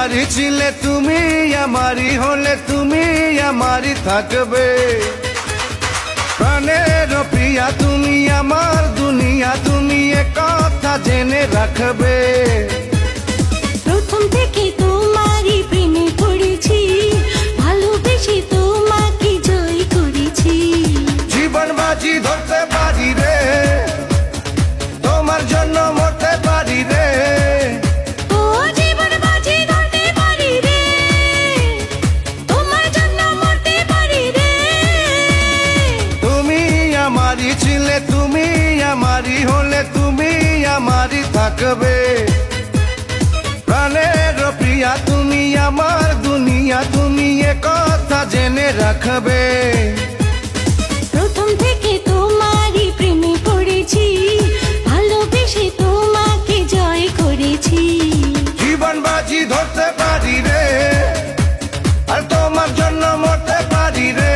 আমারই ছিলে তুমি, আমারই হলে তুমি আমারই থাকবে। প্রাণের প্রিয়া তুমি, আমার দুনিয়া তুমি, এ কথা জেনে রাখবে। প্রথম থেকে তোমারই প্রেমে পড়েছি, ভালোবেসে তোমাকে জয় করেছি। জীবন বাজি ধরতে পারি রে, তোমার জন্য মরতে পারি রে। ও জীবন বাজি ধরতে পারি রে, তোমার জন্য মরতে পারি রে। তুমি আমারই ছিলে তুমি, আমারই হলে তুমি আমারই থাকবে। প্রাণের প্রিয়া তুমি, আমার দুনিয়া তুমি, এ কথা জেনে রাখবে। প্রথম থেকে তোমারই প্রেমে পড়েছি, ভালোবেসে তোমাকে জয় করেছি। জীবন বাজি ধরতে পারি রে, আর তোমার জন্য মরতে পারি রে।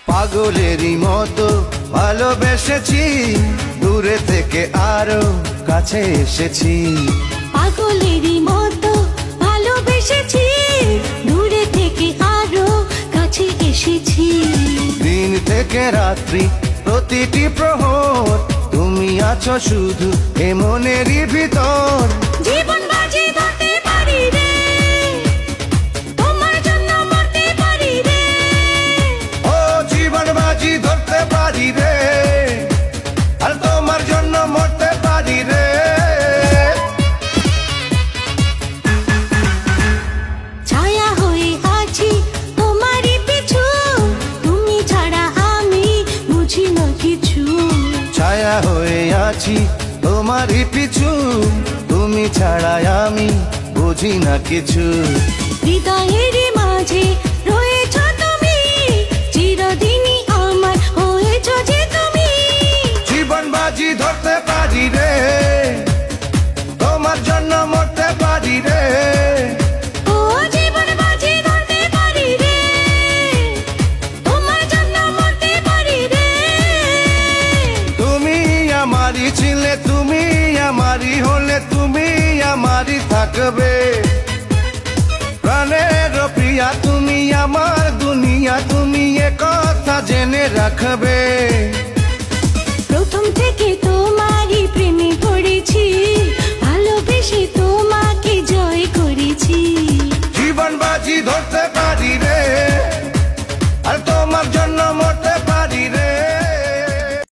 পাগলেরই মতো ভালোবেসেছি, দূরে থেকে আরো কাছে এসেছি। পাগলেরই মতো ভালোবেসেছি, দূরে থেকে আরো কাছে এসেছি। দিন থেকে রাত্রি প্রতিটি প্রহর তুমি আছো শুধু এ মনেরই ভিতর। জীবন বাজি ধরতে পারি রে, তোমার জন্য মরতে পারি রে। ও জীবন বাজি ধরতে পারি রে, আর তোমার জন্য মরতে পারি রে। ছায়া হয়ে আছি তোমারই পিছু, তুমি ছাড়া আমি বুঝি না কিছু। ছায়া হয়ে আছি তোমারই পিছু, তুমি ছাড়া আমি বুঝি না কিছু। হৃদয়ের মাঝে রয়েছ তুমি, চিরদিনই আমার হয়েছ যে তুমি। জীবন বাজি ধরতে পারি রে, তোমার জন্য মরতে পারি রে। ও জীবন বাজি ধরতে পারি রে, তোমার জন্য মরতে পারি রে। তুমি আমারই ছিলে তুমি, আমারই হলে তুমি আমারই থাকবে। প্রাণের প্রিয়া তুমি, আমার দুনিয়া তুমি, এ কথা জেনে রাখবে।